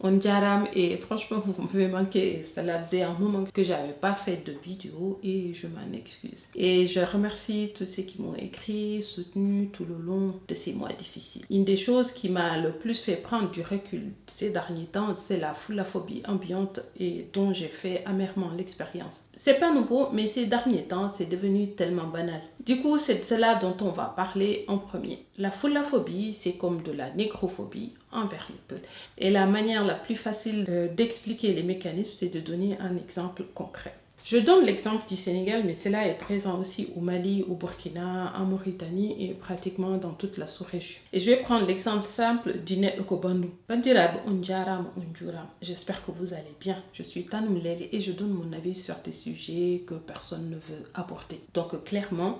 On jaram et franchement vous m'avez manqué, cela faisait un moment que j'avais pas fait de vidéo et je m'en excuse. Et je remercie tous ceux qui m'ont écrit, soutenu tout le long de ces mois difficiles. Une des choses qui m'a le plus fait prendre du recul ces derniers temps, c'est la foulaphobie ambiante et dont j'ai fait amèrement l'expérience. C'est pas nouveau, mais ces derniers temps, c'est devenu tellement banal. Du coup, c'est de cela dont on va parler en premier. La foulaphobie, c'est comme de la négrophobie envers les peuples. Et la manière la plus facile d'expliquer les mécanismes, c'est de donner un exemple concret. Je donne l'exemple du Sénégal, mais cela est présent aussi au Mali, au Burkina, en Mauritanie et pratiquement dans toute la sous-région. Et je vais prendre l'exemple simple du Net Okobandou. Bandirab Unjaram Unjuram. J'espère que vous allez bien. Je suis Tanoum Lele et je donne mon avis sur des sujets que personne ne veut aborder. Donc clairement,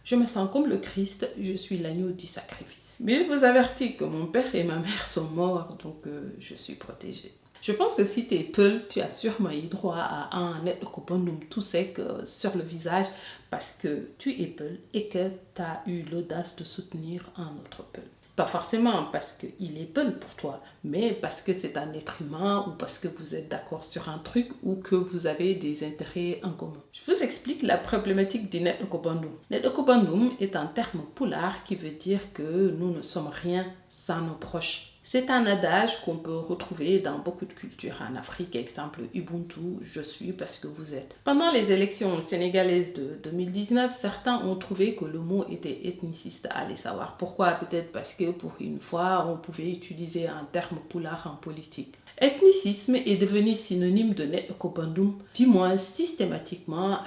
je me sens comme le Christ, je suis l'agneau du sacrifice. Mais je vous avertis que mon père et ma mère sont morts, donc je suis protégée. Je pense que si tu es Peul, tu as sûrement eu droit à un Ekobondum tout sec sur le visage parce que tu es Peul et que tu as eu l'audace de soutenir un autre Peul. Pas forcément parce qu'il est Peul pour toi, mais parce que c'est un être humain ou parce que vous êtes d'accord sur un truc ou que vous avez des intérêts en commun. Je vous explique la problématique du Net Ekobondum. Net Ekobondum est un terme poulard qui veut dire que nous ne sommes rien sans nos proches. C'est un adage qu'on peut retrouver dans beaucoup de cultures en Afrique, exemple Ubuntu, je suis parce que vous êtes. Pendant les élections sénégalaises de 2019, certains ont trouvé que le mot était ethniciste. Allez savoir pourquoi, peut-être parce que pour une fois, on pouvait utiliser un terme poulard en politique. Ethnicisme est devenu synonyme de net ekobandum, du moins systématiquement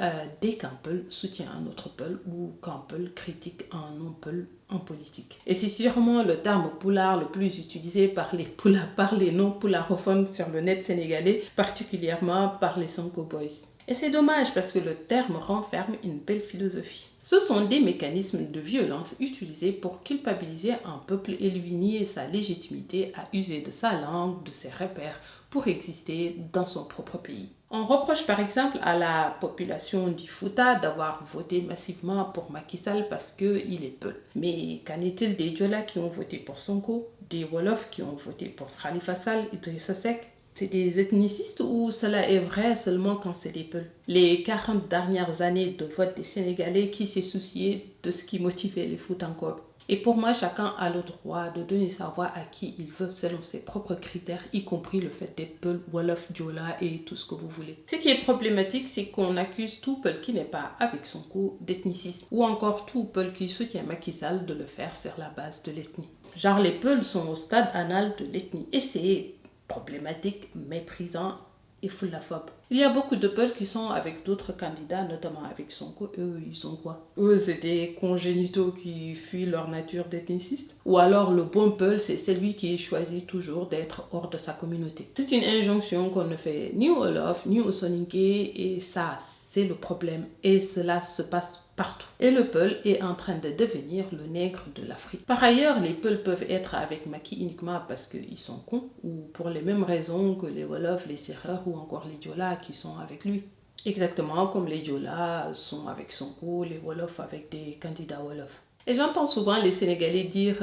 dès qu'un peul soutient un autre peul ou qu'un peul critique un non-peul en politique. Et c'est sûrement le terme poulard le plus utilisé par les non-poularophones sur le net sénégalais, particulièrement par les Sonko Boys. Et c'est dommage parce que le terme renferme une belle philosophie. Ce sont des mécanismes de violence utilisés pour culpabiliser un peuple et lui nier sa légitimité à user de sa langue, de ses repères, pour exister dans son propre pays. On reproche par exemple à la population du Fouta d'avoir voté massivement pour Macky Sall parce qu'il est Peul. Mais qu'en est-il des Diola qui ont voté pour Sonko, des Wolofs qui ont voté pour Khalifa Sall et Idrissa Seck? C'est des ethnicistes ou cela est vrai seulement quand c'est des Peuls? Les 40 dernières années de vote des Sénégalais qui s'est soucié de ce qui motivait les Foutankois. Et pour moi, chacun a le droit de donner sa voix à qui il veut selon ses propres critères, y compris le fait d'être Peul, Wolof, Diola et tout ce que vous voulez. Ce qui est problématique, c'est qu'on accuse tout Peul qui n'est pas avec son coup d'ethnicisme, ou encore tout Peul qui soutient Macky Sall de le faire sur la base de l'ethnie. Genre les Peuls sont au stade anal de l'ethnie, et c'est problématique, méprisant et foulaphobe. Il y a beaucoup de Peuls qui sont avec d'autres candidats, notamment avec Sonko. Eux, ils sont quoi? Eux, c'est des congénitaux qui fuient leur nature d'ethniciste. Ou alors le bon Peul, c'est celui qui choisit toujours d'être hors de sa communauté. C'est une injonction qu'on ne fait ni au Wolof, ni au Soninké, et ça, c'est le problème. Et cela se passe partout. Et le Peul est en train de devenir le nègre de l'Afrique. Par ailleurs, les Peuls peuvent être avec Macky uniquement parce qu'ils sont cons ou pour les mêmes raisons que les Wolofs, les Sérères ou encore les Diola qui sont avec lui. Exactement comme les Diola sont avec Sonko, les Wolofs avec des candidats Wolofs. Et j'entends souvent les Sénégalais dire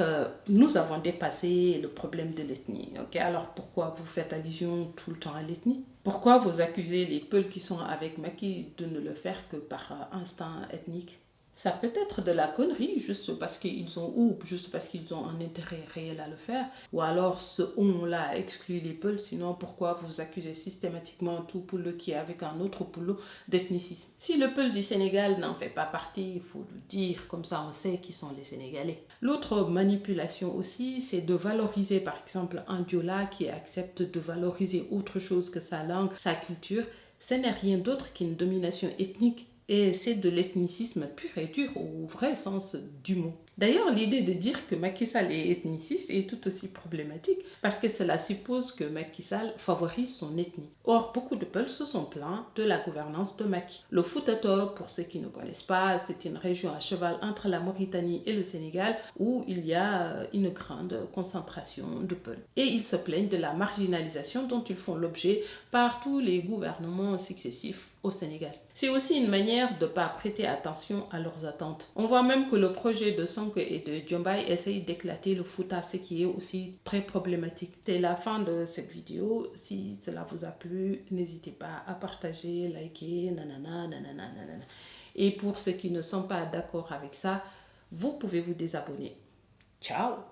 nous avons dépassé le problème de l'ethnie. Ok, alors pourquoi vous faites allusion tout le temps à l'ethnie? Pourquoi vous accusez les Peuls qui sont avec Macky de ne le faire que par instinct ethnique? Ça peut être de la connerie, juste parce qu'ils ont, ou juste parce qu'ils ont un intérêt réel à le faire, ou alors ce on-là exclut les Peuls, sinon pourquoi vous accusez systématiquement tout Poulou qui est avec un autre Poulou d'ethnicisme? Si le Peul du Sénégal n'en fait pas partie, il faut le dire, comme ça on sait qui sont les Sénégalais. L'autre manipulation aussi, c'est de valoriser par exemple un Diola qui accepte de valoriser autre chose que sa langue, sa culture. Ce n'est rien d'autre qu'une domination ethnique. Et c'est de l'ethnicisme pur et dur au vrai sens du mot. D'ailleurs, l'idée de dire que Macky Sall est ethniciste est tout aussi problématique parce que cela suppose que Macky Sall favorise son ethnie. Or, beaucoup de Peuls se sont plaints de la gouvernance de Macky. Le Fouta-Toro, pour ceux qui ne connaissent pas, c'est une région à cheval entre la Mauritanie et le Sénégal où il y a une grande concentration de Peuls. Et ils se plaignent de la marginalisation dont ils font l'objet par tous les gouvernements successifs au Sénégal. C'est aussi une manière de ne pas prêter attention à leurs attentes. On voit même que le projet de Sonko et de Diomaye essaye d'éclater le Fouta, ce qui est aussi très problématique. C'est la fin de cette vidéo. Si cela vous a plu, n'hésitez pas à partager, liker, nanana, nanana, nanana. Et pour ceux qui ne sont pas d'accord avec ça, vous pouvez vous désabonner. Ciao!